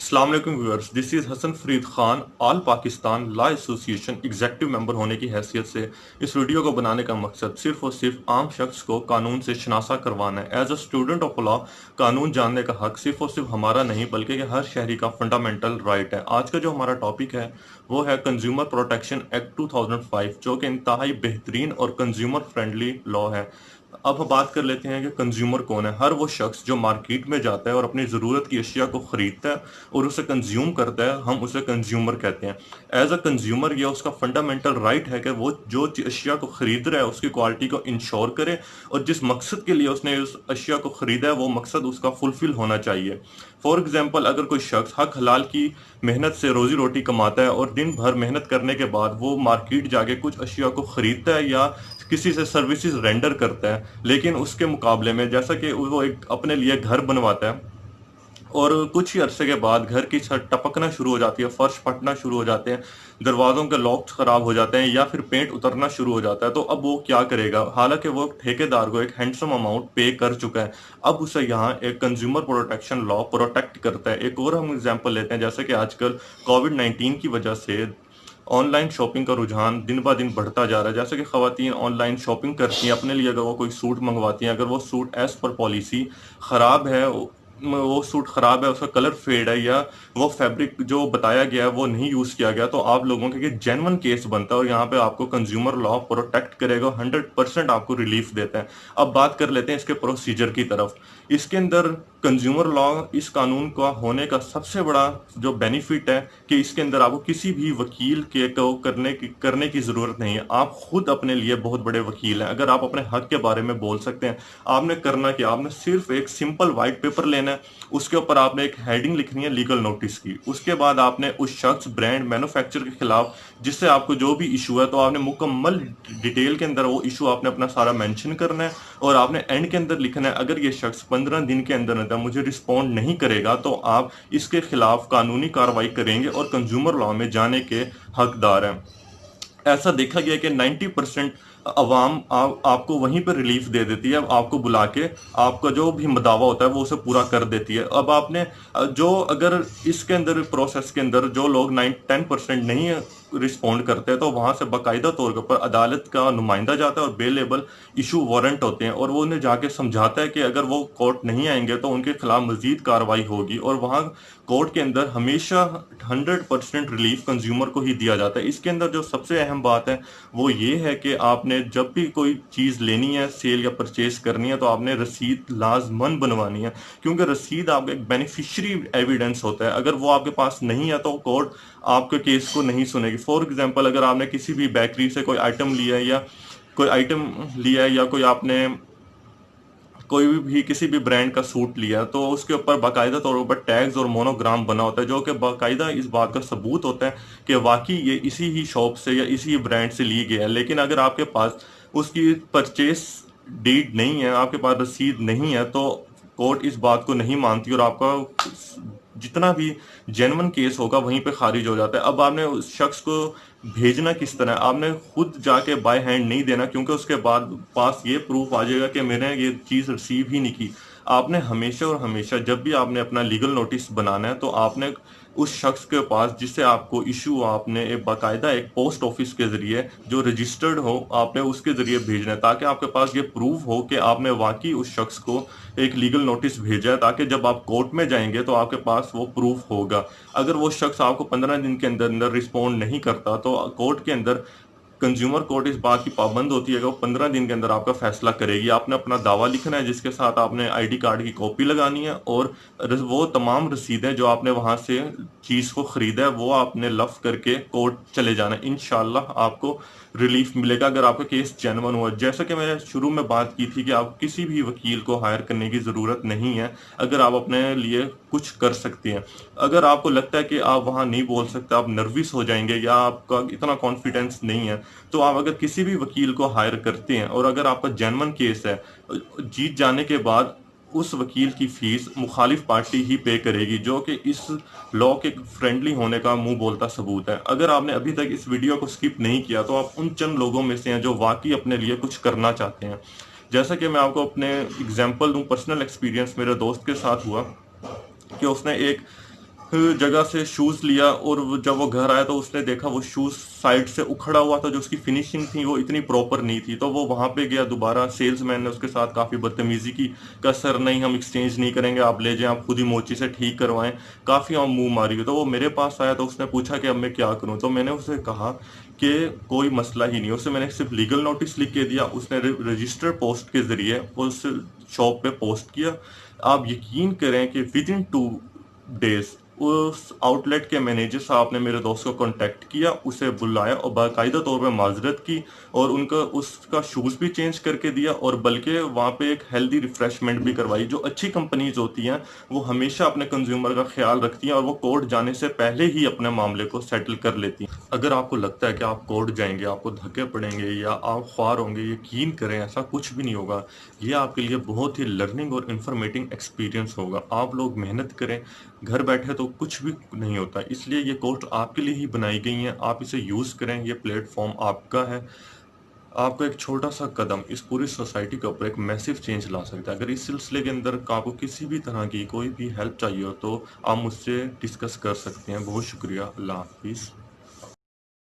अस्सलाम वालेकुम viewers, this is Hasan Farid Khan all Pakistan law association executive member होने की हैसियत से इस वीडियो को बनाने का मकसद सिर्फ और सिर्फ आम शख्स को कानून से शनासा करवाना है। As a student of law कानून जानने का हक सिर्फ और सिर्फ हमारा नहीं बल्कि हर शहरी का फंडामेंटल राइट है। आज का जो हमारा टॉपिक है वो है कंज्यूमर प्रोटेक्शन एक्ट 2005, जो कि इंतहाई बेहतरीन और कंज्यूमर फ्रेंडली लॉ है। अब हम बात कर लेते हैं कि कंज्यूमर कौन है। हर वो शख्स जो मार्केट में जाता है और अपनी ज़रूरत की अशिया को ख़रीदता है और उसे कंज्यूम करता है, हम उसे कंज्यूमर कहते हैं। एज अ कंज्यूमर ये उसका फंडामेंटल राइट है कि वो जो अशिया को ख़रीद रहा है उसकी क्वालिटी को इंश्योर करे और जिस मकसद के लिए उसने उस अशिया को ख़रीदा है वो मकसद उसका फुलफिल होना चाहिए। फॉर एग्जाम्पल, अगर कोई शख्स हक हलाल की मेहनत से रोज़ी रोटी कमाता है और दिन भर मेहनत करने के बाद वो मार्केट जाके कुछ अशिया को ख़रीदता है या किसी से सर्विसेज रेंडर करता है, लेकिन उसके मुकाबले में जैसा कि वो एक अपने लिए घर बनवाता है और कुछ ही अरसे के बाद घर की छत टपकना शुरू हो जाती है, फर्श फटना शुरू हो जाते हैं, दरवाज़ों के लॉक्स ख़राब हो जाते हैं या फिर पेंट उतरना शुरू हो जाता है, तो अब वो क्या करेगा? हालांकि वो ठेकेदार को एक हैंडसम अमाउंट पे कर चुका है, अब उसे यहाँ एक कंज्यूमर प्रोटेक्शन लॉ प्रोटेक्ट करता है। एक और हम एग्जांपल लेते हैं, जैसे कि आजकल कोविड-19 की वजह से ऑनलाइन शॉपिंग का रुझान दिन ब दिन बढ़ता जा रहा है। जैसे कि ख़वातीन ऑनलाइन शॉपिंग करती हैं अपने लिए, अगर वो कोई सूट मंगवाती हैं, अगर वो सूट एज़ पर पॉलिसी ख़राब है, वो सूट ख़राब है, उसका कलर फेड है या वो फैब्रिक जो बताया गया है वो नहीं यूज़ किया गया, तो आप लोगों के जेन्युइन केस बनता है और यहाँ पे आपको कंज्यूमर लॉ प्रोटेक्ट करेगा, 100% आपको रिलीफ देता है। अब बात कर लेते हैं इसके प्रोसीजर की तरफ। इसके अंदर कंज्यूमर लॉ इस कानून का होने का सबसे बड़ा जो बेनिफिट है कि इसके अंदर आपको किसी भी वकील के को करने की ज़रूरत नहीं है। आप खुद अपने लिए बहुत बड़े वकील हैं। अगर आप अपने हक के बारे में बोल सकते हैं, आपने करना क्या? आपने सिर्फ एक सिंपल वाइट पेपर लेना है, उसके ऊपर आपने एक हेडिंग लिखनी है लीगल नोटिस की। उसके बाद आपने उस शख्स, ब्रांड, मैन्युफैक्चर के खिलाफ जिससे आपको जो भी इशू है, तो आपने मुकम्मल डिटेल के अंदर वो इशू आपने अपना सारा मेंशन करना है और आपने एंड के अंदर लिखना है, अगर ये शख्स 15 दिन के अंदर अंदर मुझे रिस्पॉन्ड नहीं करेगा तो आप इसके खिलाफ कानूनी कार्रवाई करेंगे और कंज्यूमर लॉ में जाने के हकदार हैं। ऐसा देखा गया कि 90% अवाम आपको वहीं पर रिलीफ दे देती है, आपको बुला के आपका जो भी दावा होता है वो उसे पूरा कर देती है। अब आपने जो अगर इसके अंदर प्रोसेस के अंदर जो लोग 9-10% नहीं रिस्पॉन्ड करते हैं, तो वहां से बाकायदा तौर के ऊपर अदालत का नुमाइंदा जाता है और बेलेबल इशू वारंट होते हैं और वो उन्हें जाके समझाता है कि अगर वो कोर्ट नहीं आएंगे तो उनके खिलाफ मजीद कार्रवाई होगी और वहाँ कोर्ट के अंदर हमेशा 100% रिलीफ कंज्यूमर को ही दिया जाता है। इसके अंदर जो सबसे अहम बात है वो ये है कि आपने जब भी कोई चीज़ लेनी है, सेल या परचेज करनी है, तो आपने रसीद लाजमन बनवानी है, क्योंकि रसीद आपका एक बेनिफिशियरी एविडेंस होता है। अगर वो आपके पास नहीं है तो कोर्ट आपके केस को नहीं सुनेगी। फॉर एग्जांपल, अगर आपने किसी भी बेकरी से कोई आइटम लिया है या कोई आपने कोई भी किसी भी ब्रांड का सूट लिया, तो उसके ऊपर बाकायदा तौर पर टैग्स और मोनोग्राम बना होता है, जो कि बाकायदा इस बात का सबूत होता है कि वाकई ये इसी ही शॉप से या इसी ही ब्रांड से ली गया है। लेकिन अगर आपके पास उसकी परचेस डीड नहीं है, आपके पास रसीद नहीं है, तो कोर्ट इस बात को नहीं मानती और आपका जितना भी जेन्युइन केस होगा वहीं पे खारिज हो जाता है। अब आपने उस शख्स को भेजना किस तरह? आपने खुद जाके बाय हैंड नहीं देना, क्योंकि उसके बाद पास ये प्रूफ आ जाएगा कि मैंने ये चीज़ रिसीव ही नहीं की। आपने हमेशा और हमेशा जब भी आपने अपना लीगल नोटिस बनाना है, तो आपने उस शख्स के पास जिससे आपको इशू, आपने एक बाकायदा एक पोस्ट ऑफिस के ज़रिए जो रजिस्टर्ड हो, आपने उसके ज़रिए भेजना है, ताकि आपके पास ये प्रूफ हो कि आपने वाकई उस शख्स को एक लीगल नोटिस भेजा है, ताकि जब आप कोर्ट में जाएंगे तो आपके पास वो प्रूफ होगा। अगर वो शख्स आपको 15 दिन के अंदर अंदर रिस्पॉन्ड नहीं करता, तो कोर्ट के अंदर कंज्यूमर कोर्ट इस बात की पाबंद होती है कि वो 15 दिन के अंदर आपका फैसला करेगी। आपने अपना दावा लिखना है, जिसके साथ आपने आईडी कार्ड की कॉपी लगानी है और वो तमाम रसीदें जो आपने वहां से चीज़ को खरीदा है वो आपने लफ करके कोर्ट चले जाना है। इंशाल्लाह आपको रिलीफ मिलेगा अगर आपका केस जेन्युइन हुआ। जैसा कि मैंने शुरू में बात की थी कि आप किसी भी वकील को हायर करने की ज़रूरत नहीं है अगर आप अपने लिए कुछ कर सकते हैं। अगर आपको लगता है कि आप वहाँ नहीं बोल सकते, आप नर्वस हो जाएंगे या आपका इतना कॉन्फिडेंस नहीं है, तो आप अगर किसी भी वकील को हायर करते हैं और अगर आपका जेन्युइन केस है, जीत जाने के बाद उस वकील की फीस मुखालिफ पार्टी ही पे करेगी, जो कि इस लॉ के फ्रेंडली होने का मुंह बोलता सबूत है। अगर आपने अभी तक इस वीडियो को स्किप नहीं किया तो आप उन चंद लोगों में से हैं जो वाकई अपने लिए कुछ करना चाहते हैं। जैसा कि मैं आपको अपने एग्जाम्पल दूं, पर्सनल एक्सपीरियंस मेरे दोस्त के साथ हुआ कि उसने एक जगह से शूज़ लिया और जब वो घर आया तो उसने देखा वो शूज़ साइड से उखड़ा हुआ था, जो उसकी फिनिशिंग थी वो इतनी प्रॉपर नहीं थी। तो वो वहाँ पे गया दोबारा, सेल्समैन ने उसके साथ काफ़ी बदतमीज़ी की, कहा सर नहीं हम एक्सचेंज नहीं करेंगे, आप ले जाएँ, आप खुद ही मोची से ठीक करवाएँ। काफ़ी हम मुँह मारी। तो वो मेरे पास आया तो उसने पूछा कि अब मैं क्या करूँ? तो मैंने उसे कहा कि कोई मसला ही नहीं है। उसे मैंने सिर्फ़ लीगल नोटिस लिख के दिया, उसने रजिस्टर्ड पोस्ट के ज़रिए उस शॉप पे पोस्ट किया। आप यकीन करें कि विदिन 2 डेज़ उस आउटलेट के मैनेजर साहब ने मेरे दोस्त को कांटेक्ट किया, उसे बुलाया और बाकायदा तौर पे माजरत की और उनका उसका शूज़ भी चेंज करके दिया, और बल्कि वहाँ पे एक हेल्दी रिफ्रेशमेंट भी करवाई। जो अच्छी कंपनीज होती हैं वो हमेशा अपने कंज्यूमर का ख्याल रखती हैं और वो कोर्ट जाने से पहले ही अपने मामले को सेटल कर लेती हैं। अगर आपको लगता है कि आप कोर्ट जाएंगे, आपको धक्के पड़ेंगे या आप ख्वार होंगे, यकीन करें ऐसा कुछ भी नहीं होगा। ये आपके लिए बहुत ही लर्निंग और इंफॉर्मेटिव एक्सपीरियंस होगा। आप लोग मेहनत करें, घर बैठे तो कुछ भी नहीं होता, इसलिए ये कोर्स आपके लिए ही बनाई गई हैं। आप इसे यूज़ करें, ये प्लेटफॉर्म आपका है। आपका एक छोटा सा कदम इस पूरी सोसाइटी के ऊपर एक मैसिव चेंज ला सकता है। अगर इस सिलसिले के अंदर आपको किसी भी तरह की कोई भी हेल्प चाहिए हो तो आप मुझसे डिस्कस कर सकते हैं। बहुत शुक्रिया। अल्लाह हाफिज़।